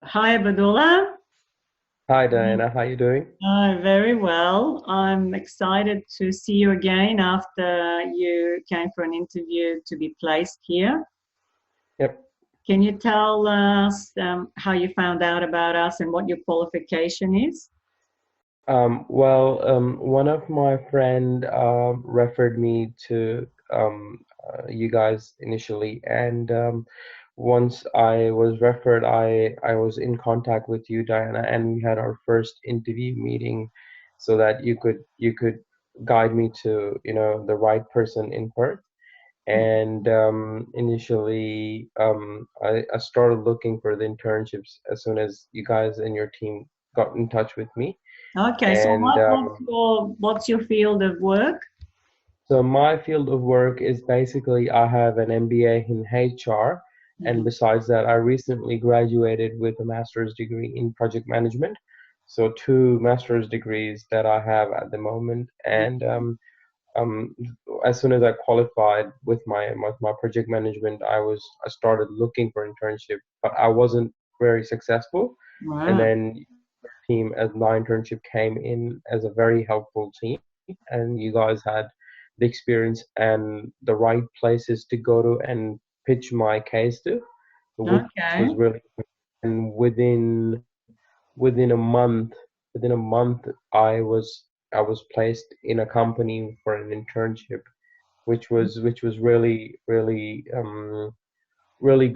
Hi, Ebdullah. Hi Diana, how you doing? Hi, very well. I'm excited to see you again after you came for an interview to be placed here. Yep. Can you tell us how you found out about us and what your qualification is? One of my friend referred me to you guys initially, and once I was referred, I was in contact with you, Diana, and we had our first interview meeting, so that you could guide me to the right person in Perth. And initially, I started looking for the internships as soon as you guys and your team got in touch with me. Okay, so And what's your field of work? so my field of work is basically I have an MBA in HR, and Mhm. besides that, I recently graduated with a master's degree in project management. So two master's degrees that I have at the moment, and um, as soon as I qualified with my project management, I started looking for internship, but I wasn't very successful. And Wow. then team as my internship came in as a very helpful team, and you guys had the experience and the right places to go to and pitch my case to, which was Okay. really and within a month within a month I was placed in a company for an internship, which was really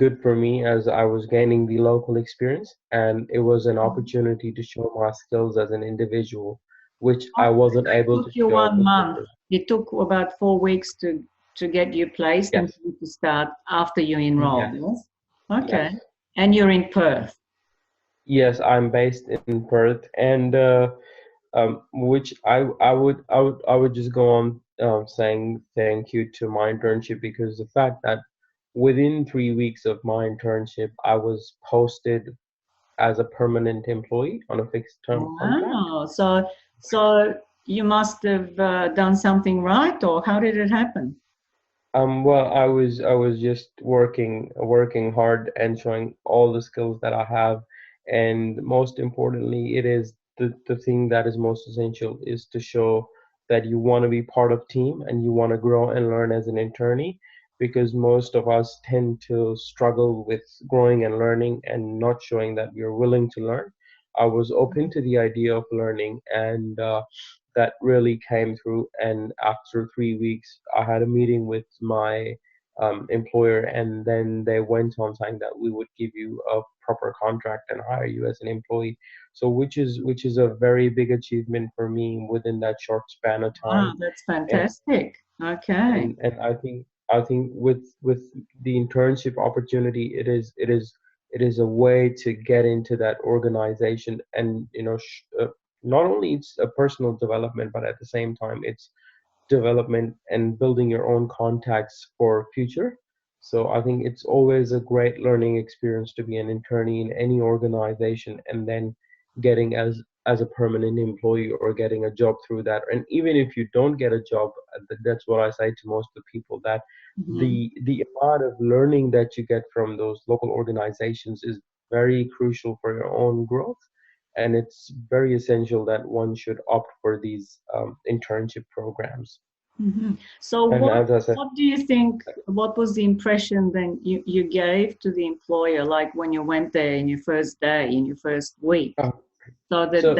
good for me as I was gaining the local experience, and it was an opportunity to show my skills as an individual, which I Okay, wasn't so it able took to you show 1 month. before. It took about 4 weeks to get you placed and Yes, for you to start after you enrolled, yes, yes? yes, Okay. And you're in Perth. yes. I'm based in Perth, and which I would just go on saying thank you to my internship, because the fact that within 3 weeks of my internship, I was posted as a permanent employee on a fixed term contract. Wow. So you must have done something right, or how did it happen? I was just working hard and showing all the skills that I have, and most importantly, it is the thing that is most essential is to show that you want to be part of team and you want to grow and learn as an internee, because most of us tend to struggle with growing and learning and not showing that we are willing to learn. I was open to the idea of learning, and that really came through. And after 3 weeks, I had a meeting with my employer, and then they went on saying that we would give you a proper contract and hire you as an employee. So which is a very big achievement for me within that short span of Wow, time. that's And fantastic. Okay. and I think with the internship opportunity, it is a way to get into that organization, and not only it's a personal development, but at the same time it's development and building your own contacts for future. So I think it's always a great learning experience to be an internee in any organization, and then getting as a permanent employee or getting a job through that. And even if you don't get a job, that's what I say to most of the people, that Mhm. the amount of learning that you get from those local organizations is very crucial for your own growth. And it's very essential that one should opt for these internship programs. Mhm. So And what as I said, what do you think, what was the impression then you gave to the employer, like when you went there in your first day, in your first week, uh, so that so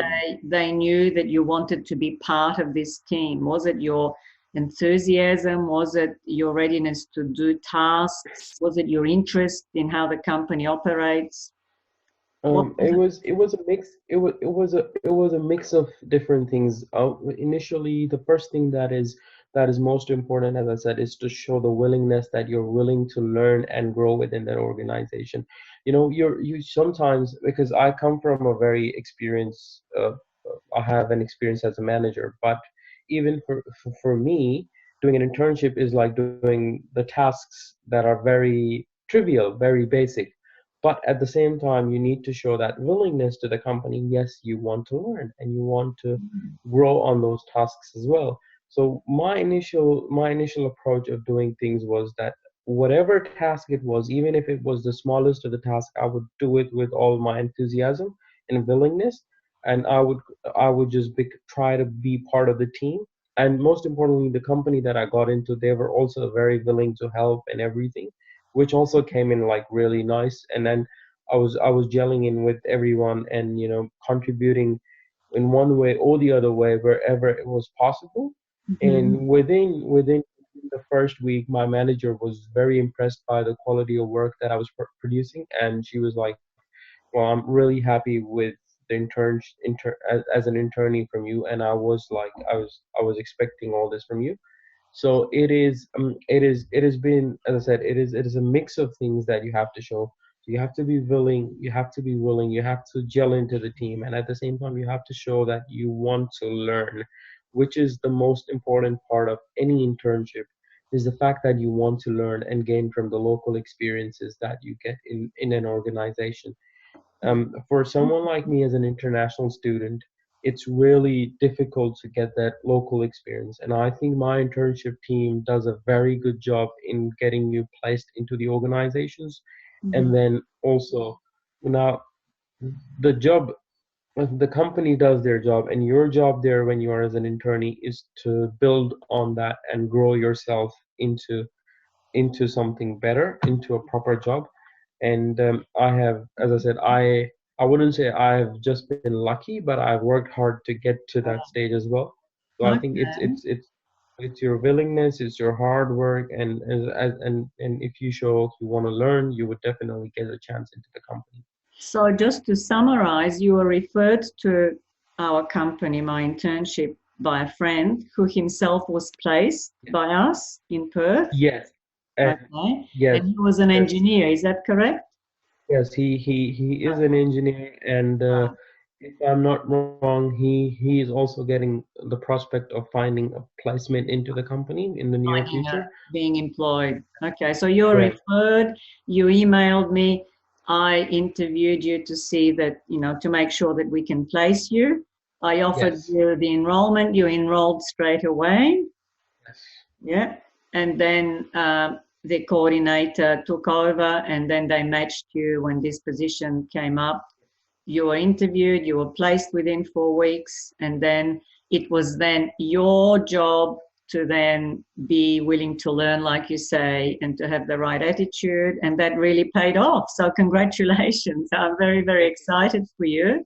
they knew that you wanted to be part of this team? Was it your enthusiasm? Was it your readiness to do tasks? Was it your interest in how the company operates? What was it? it was a mix. It was a mix of different things. Initially, the first thing that is most important, as I said, is to show the willingness that you're willing to learn and grow within that organization. You sometimes, because I come from a very experience. I have an experience as a manager, but even for me, doing an internship is like doing the tasks that are very trivial, very basic, but at the same time, you need to show that willingness to the company. Yes, you want to learn and you want to grow on those tasks as well. So my initial approach of doing things was that whatever task it was, even if it was the smallest of the task, I would do it with all my enthusiasm and willingness, and I would just try to be part of the team. And most importantly, the company that I got into, they were also very willing to help and everything, which also came in like really nice. And then I was gelling in with everyone and contributing in one way or the other way wherever it was possible. Mhm. And within the first week, my manager was very impressed by the quality of work that I was producing, and she was like, "Well, I'm really happy with the as an internee from you." And I was like, I was expecting all this from you. So it has been, as I said, it is a mix of things that you have to show. So you have to be willing, you have to gel into the team, and at the same time you have to show that you want to learn, which is the most important part of any internship, is the fact that you want to learn and gain from the local experiences that you get in an organization. For someone like me as an international student, it's really difficult to get that local experience. And I think my internship team does a very good job in getting you placed into the organizations. And Mhm. then also, now the job, the company does their job, and your job there when you are as an internee is to build on that and grow yourself into something better, into a proper job. And I have, as I said, I wouldn't say I've just been lucky, but I've worked hard to get to that stage as well. So I think it's Okay. it's it's it's your willingness, it's your hard work, and and if you show you want to learn, you would definitely get a chance into the company. So just to summarize, you were referred to our company, my internship, by a friend who himself was placed Yeah. by us in Perth. Yes, and Okay. yes, And he was an yes, engineer, is that correct? yes. He is an engineer, and if I'm not wrong, he is also getting the prospect of finding a placement into the company in the near Finding future. being employed. Okay, so you're Yes, referred, you emailed me, I interviewed you to see that, to make sure that we can place you. I offered yes, you the enrollment, you enrolled straight away. yes. Yeah. And then the coordinator took over and then they matched you when this position came up. You were interviewed, you were placed within 4 weeks, and then it was then your job to then be willing to learn, like you say, and to have the right attitude. And that really paid off. So congratulations. I'm very, very Thank you. excited for you.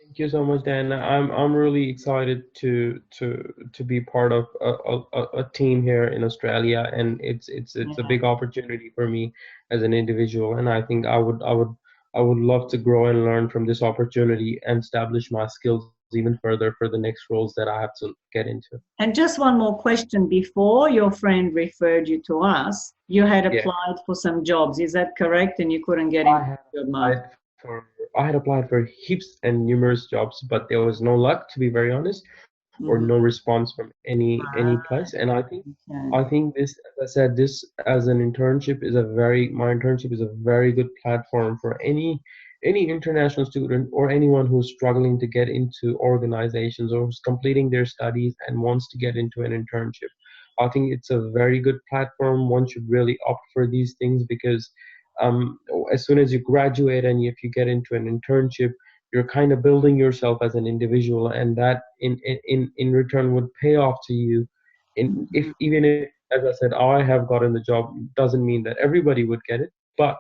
Thank you so much, Dan. I'm really excited to be part of a team here in Australia, and it's a Yeah. big opportunity for me as an individual, and I think I would love to grow and learn from this opportunity and establish my skills even further for the next roles that I have to get into. And just one more question before your friend referred you to us, you had Yeah. applied for some jobs. Is that correct? And you couldn't get I into had the job market? I had applied for heaps and numerous jobs, but there was no luck, to be very honest, or no Mhm. response from any place. And I Okay. think this, as I said, this as an internship is a very my internship is a very good platform for any international student or anyone who's struggling to get into organizations or who's completing their studies and wants to get into an internship. I think it's a very good platform. One should really opt for these things because um, as soon as you graduate and if you get into an internship, you're kind of building yourself as an individual, and that in return would pay off to you. In if even if, as I said, I have gotten the job, doesn't mean that everybody would get it, but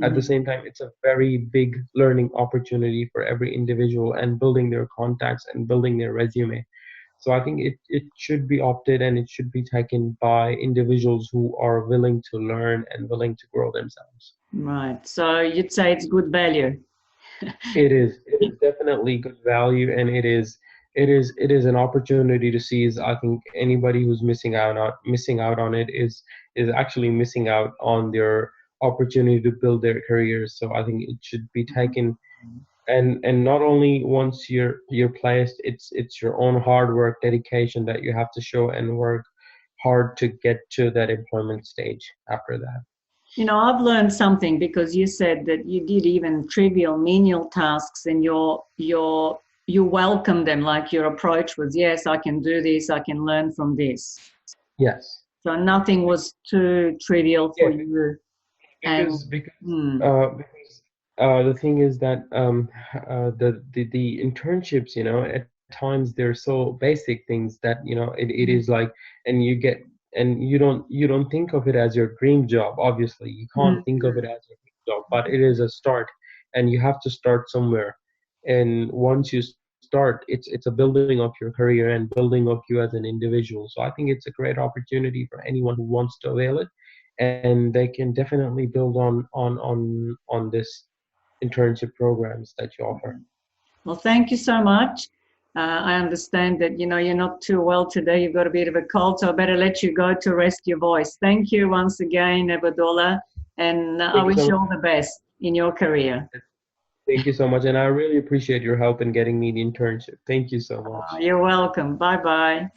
at the Mhm. same time, it's a very big learning opportunity for every individual and building their contacts and building their resume. So I think it should be opted and it should be taken by individuals who are willing to learn and willing to grow themselves. Right. So you'd say it's good value. It is. It is definitely good value, and it is an opportunity to seize. I think anybody who's missing out on it is actually missing out on their opportunity to build their careers. So I think it should be taken, and not only once you're placed, it's your own hard work, dedication that you have to show and work hard to get to that employment stage after that. I've learned something because you said that you did even trivial menial tasks and you welcome them, like your approach was, yes, I can do this, I can learn from this. Yes. So nothing was too trivial for Yeah, you. And because because hmm, because the thing is that the internships, at times they're so basic things that it is like, and you don't think of it as your dream job. Obviously, you can't think of hmm, it as your dream job, but it is a start, and you have to start somewhere. And once you start, it's a building of your career and building of you as an individual. So I think it's a great opportunity for anyone who wants to avail it, and they can definitely build on this internship programs that you offer. well, thank you so much. I understand that you're not too well today. You've got a bit of a cold, so I better let you go to rest your voice. Thank you once again, Ebdullah, and I Thank you wish so you much. all the best in your career. Thank you so much, and I really appreciate your help in getting me the internship. Thank you so much. You're welcome. Bye bye.